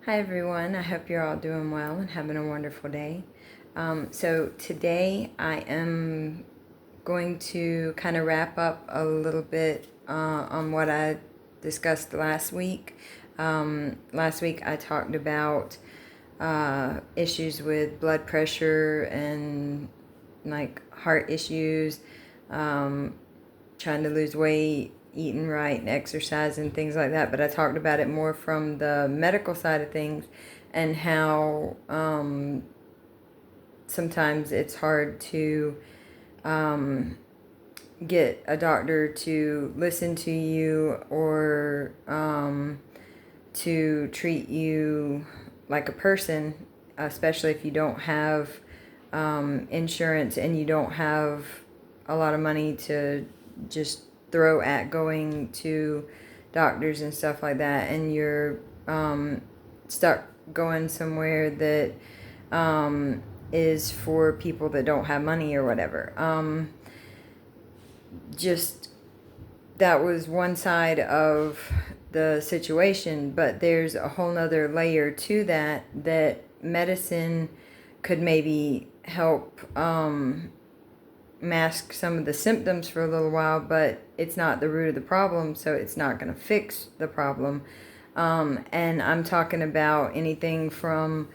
Hi everyone, I hope you're all doing well and having a wonderful day. So today I am going to kind of wrap up a little bit on what I discussed last week. Last week I talked about issues with blood pressure and like heart issues, trying to lose weight, eating right, and exercise and things like that. But I talked about it more from the medical side of things and how sometimes it's hard to get a doctor to listen to you or to treat you like a person, especially if you don't have insurance and you don't have a lot of money to just throw at going to doctors and stuff like that, and you're stuck going somewhere that is for people that don't have money or whatever. Just that was one side of the situation, but there's a whole nother layer to that medicine could maybe help mask some of the symptoms for a little while, but it's not the root of the problem, so it's not going to fix the problem. And I'm talking about anything from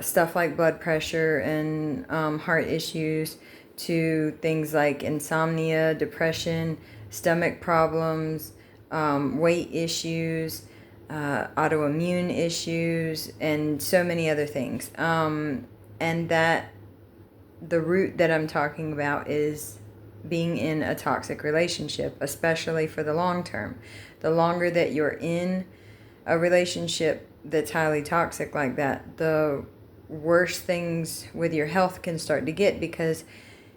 stuff like blood pressure and heart issues to things like insomnia, depression, stomach problems, weight issues, autoimmune issues, and so many other things. And that the root that I'm talking about is being in a toxic relationship, especially for the long term. The longer that you're in a relationship that's highly toxic like that, the worse things with your health can start to get, because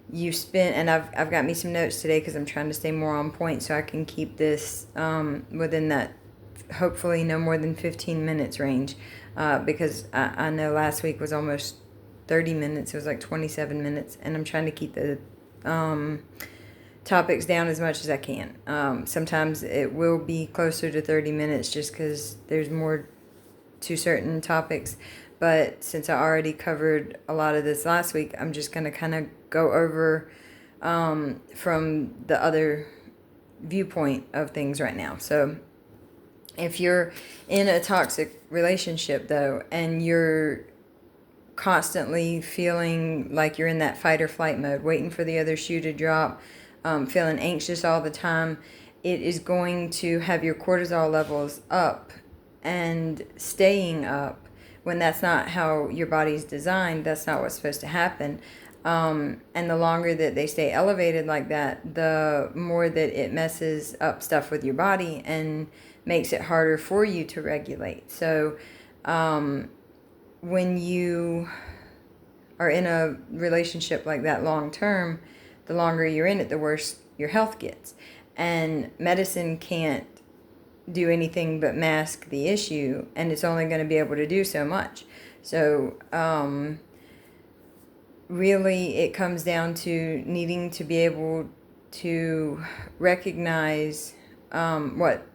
you spend, and I've got me some notes today because I'm trying to stay more on point so I can keep this within that hopefully no more than 15 minutes range, because I know last week was almost 30 minutes. It was like 27 minutes, and I'm trying to keep the topics down as much as I can. Sometimes it will be closer to 30 minutes just because there's more to certain topics, but since I already covered a lot of this last week, I'm just going to kind of go over from the other viewpoint of things right now. So if you're in a toxic relationship though, and you're constantly feeling like you're in that fight or flight mode, waiting for the other shoe to drop, feeling anxious all the time, it is going to have your cortisol levels up and staying up when that's not how your body's designed. That's not what's supposed to happen. And the longer that they stay elevated like that, the more that it messes up stuff with your body and makes it harder for you to regulate. So when you are in a relationship like that long term, the longer you're in it, the worse your health gets. And medicine can't do anything but mask the issue, and it's only going to be able to do so much. So really it comes down to needing to be able to recognize what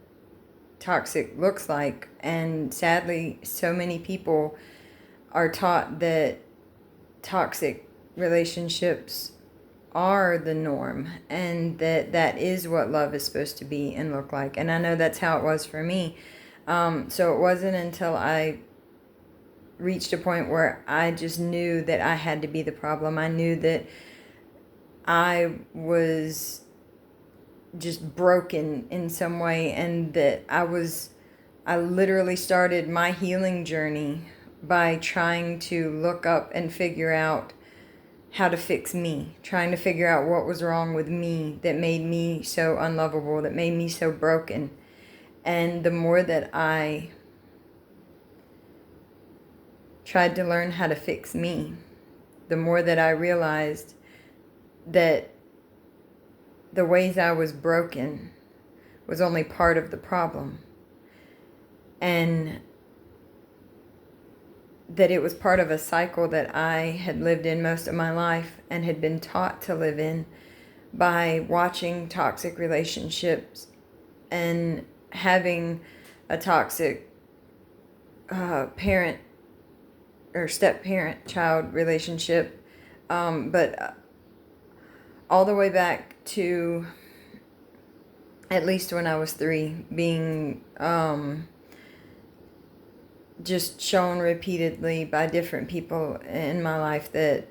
toxic looks like. And sadly, so many people are taught that toxic relationships are the norm, and that is what love is supposed to be and look like. And I know that's how it was for me. So it wasn't until I reached a point where I just knew that I had to be the problem. I knew that I was just broken in some way, and that I literally started my healing journey by trying to look up and figure out how to fix me, trying to figure out what was wrong with me that made me so unlovable, that made me so broken. And the more that I tried to learn how to fix me, the more that I realized that the ways I was broken was only part of the problem, and that it was part of a cycle that I had lived in most of my life and had been taught to live in by watching toxic relationships and having a toxic parent or step parent child relationship, but all the way back to at least when I was 3, being just shown repeatedly by different people in my life that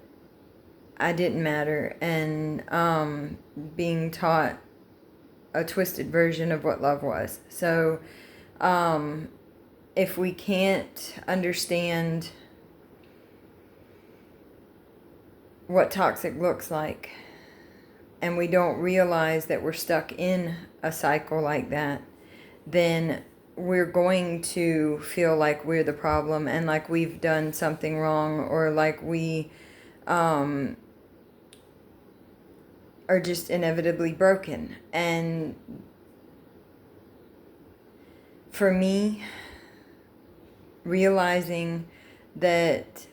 I didn't matter, and being taught a twisted version of what love was. So if we can't understand what toxic looks like, and we don't realize that we're stuck in a cycle like that, then we're going to feel like we're the problem and like we've done something wrong, or like we are just inevitably broken. And for me, realizing that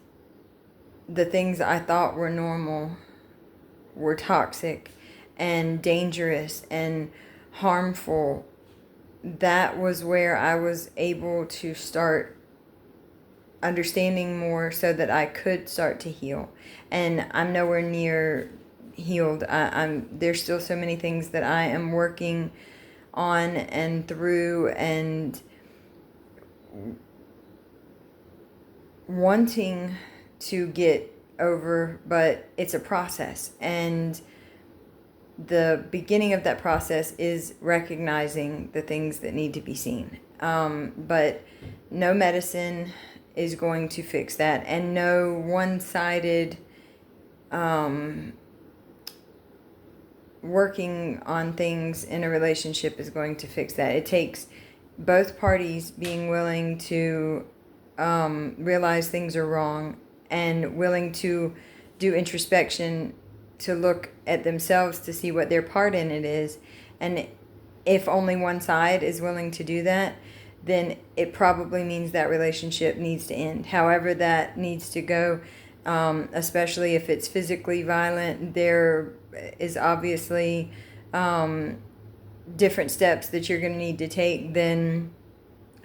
the things I thought were normal were toxic and dangerous and harmful, that was where I was able to start understanding more so that I could start to heal. And I'm nowhere near healed. There's still so many things that I am working on and through and wanting to get over, but it's a process, and the beginning of that process is recognizing the things that need to be seen. But no medicine is going to fix that, and no one-sided working on things in a relationship is going to fix that. It takes both parties being willing to realize things are wrong and willing to do introspection, to look at themselves to see what their part in it is. And if only one side is willing to do that, then it probably means that relationship needs to end. However that needs to go, especially if it's physically violent, there is obviously different steps that you're going to need to take than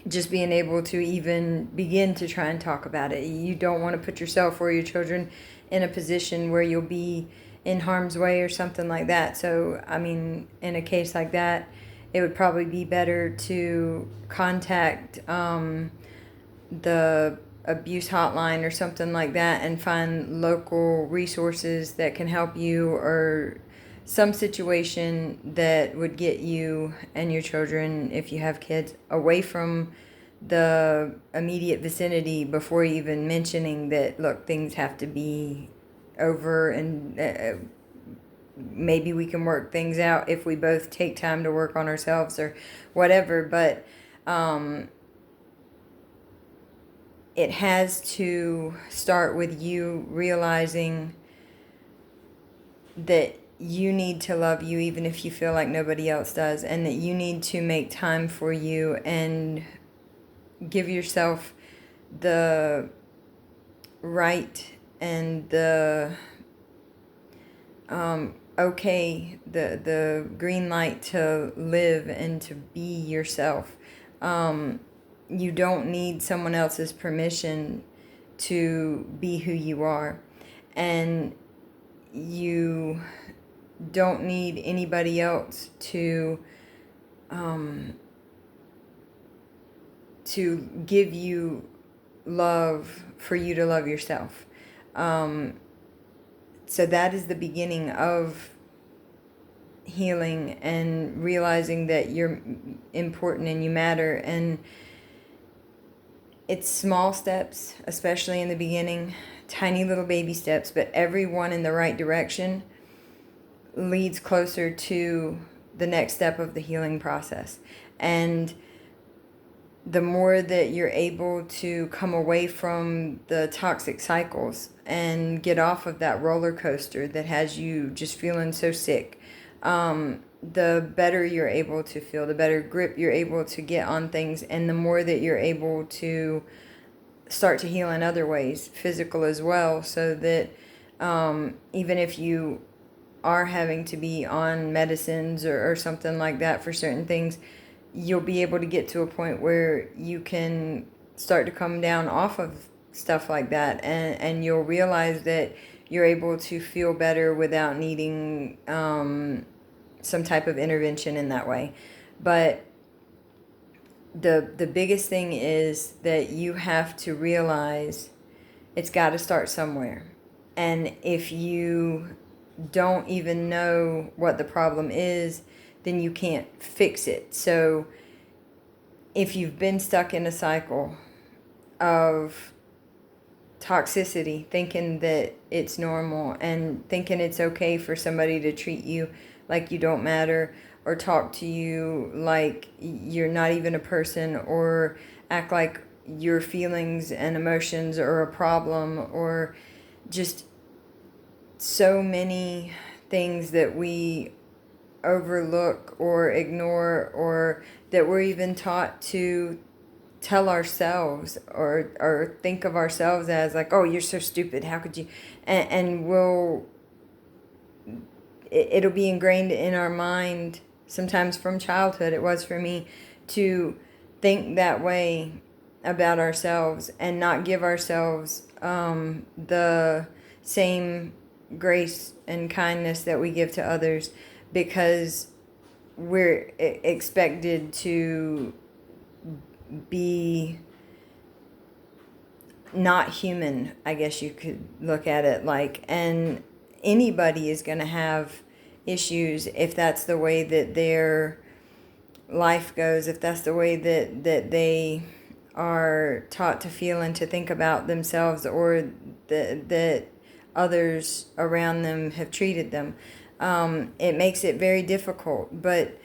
just being able to even begin to try and talk about it. You don't want to put yourself or your children in a position where you'll be in harm's way or something like that. So, I mean, in a case like that, it would probably be better to contact the abuse hotline or something like that and find local resources that can help you, or some situation that would get you and your children, if you have kids, away from the immediate vicinity before even mentioning that, look, things have to be over, and maybe we can work things out if we both take time to work on ourselves or whatever. But it has to start with you realizing that you need to love you even if you feel like nobody else does, and that you need to make time for you and give yourself the right and the the green light to live and to be yourself. You don't need someone else's permission to be who you are, and you don't need anybody else to give you love for you to love yourself. So that is the beginning of healing and realizing that you're important and you matter. And it's small steps, especially in the beginning, tiny little baby steps, but every one in the right direction leads closer to the next step of the healing process. And the more that you're able to come away from the toxic cycles and get off of that roller coaster that has you just feeling so sick, the better you're able to feel, the better grip you're able to get on things, and the more that you're able to start to heal in other ways, physical as well, so that even if you are having to be on medicines or something like that for certain things, you'll be able to get to a point where you can start to come down off of stuff like that, and you'll realize that you're able to feel better without needing some type of intervention in that way. But the biggest thing is that you have to realize it's got to start somewhere. And if you don't even know what the problem is, then you can't fix it. So if you've been stuck in a cycle of toxicity, thinking that it's normal and thinking it's okay for somebody to treat you like you don't matter, or talk to you like you're not even a person, or act like your feelings and emotions are a problem, or just so many things that we overlook or ignore, or that we're even taught to tell ourselves or think of ourselves as like, oh, you're so stupid, how could you, and it'll be ingrained in our mind, sometimes from childhood. It was for me, to think that way about ourselves and not give ourselves the same grace and kindness that we give to others, because we're expected to be not human, I guess you could look at it like. And anybody is going to have issues if that's the way that their life goes, if that's the way that they are taught to feel and to think about themselves, or that others around them have treated them. It makes it very difficult, but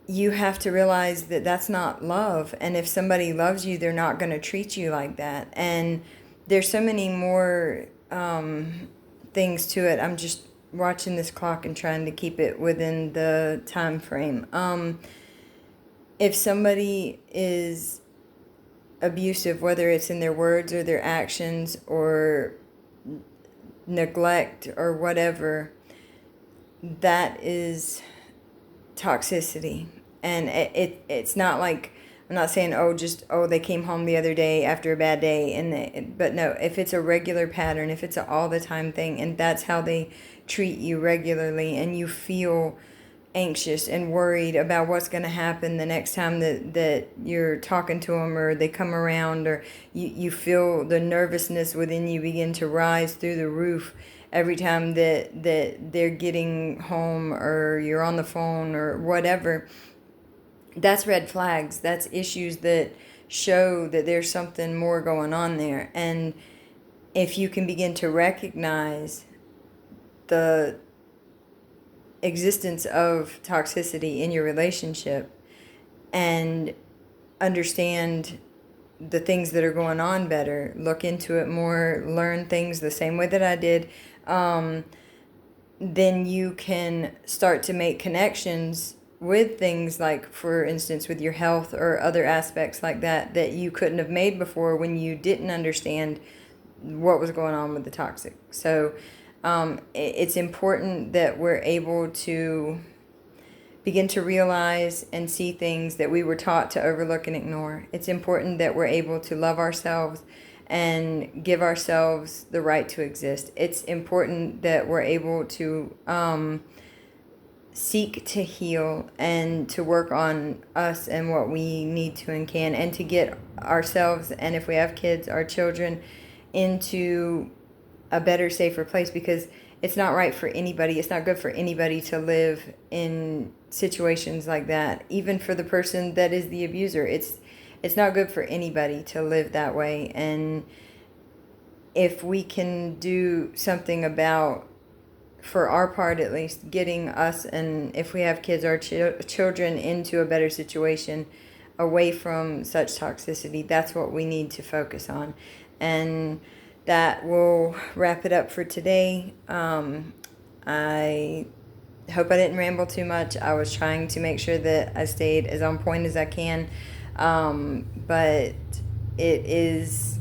you have to realize that that's not love. And if somebody loves you, they're not going to treat you like that. And there's so many more things to it. I'm just watching this clock and trying to keep it within the time frame. If somebody is abusive, whether it's in their words or their actions or neglect or whatever, that is toxicity. And it's not like, I'm not saying, they came home the other day after a bad day, but no, if it's a regular pattern, if it's an all the time thing, and that's how they treat you regularly, and you feel anxious and worried about what's going to happen the next time that you're talking to them, or they come around, or you feel the nervousness within you begin to rise through the roof every time that they're getting home, or you're on the phone, or whatever. That's red flags. That's issues that show that there's something more going on there. And if you can begin to recognize the existence of toxicity in your relationship and understand the things that are going on better, look into it more, learn things the same way that I did, then you can start to make connections with things like, for instance, with your health or other aspects like that you couldn't have made before when you didn't understand what was going on with the toxic. So it's important that we're able to begin to realize and see things that we were taught to overlook and ignore. It's important that we're able to love ourselves and give ourselves the right to exist. It's important that we're able to seek to heal and to work on us and what we need to and can, and to get ourselves, and if we have kids, our children, into a better, safer place, because it's not right for anybody. It's not good for anybody to live in situations like that. Even for the person that is the abuser, it's not good for anybody to live that way. And if we can do something about, for our part at least, getting us, and if we have kids, our children, into a better situation, away from such toxicity, that's what we need to focus on. And that will wrap it up for today. I hope I didn't ramble too much. I was trying to make sure that I stayed as on point as I can. But it is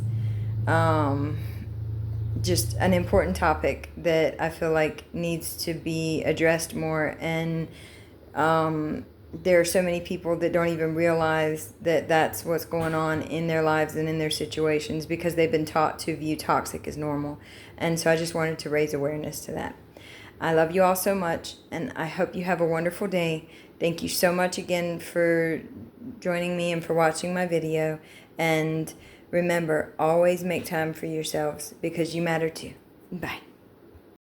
just an important topic that I feel like needs to be addressed more. And there are so many people that don't even realize that that's what's going on in their lives and in their situations because they've been taught to view toxic as normal. And so I just wanted to raise awareness to that. I love you all so much, and I hope you have a wonderful day. Thank you so much again for joining me and for watching my video. And remember, always make time for yourselves because you matter too. Bye.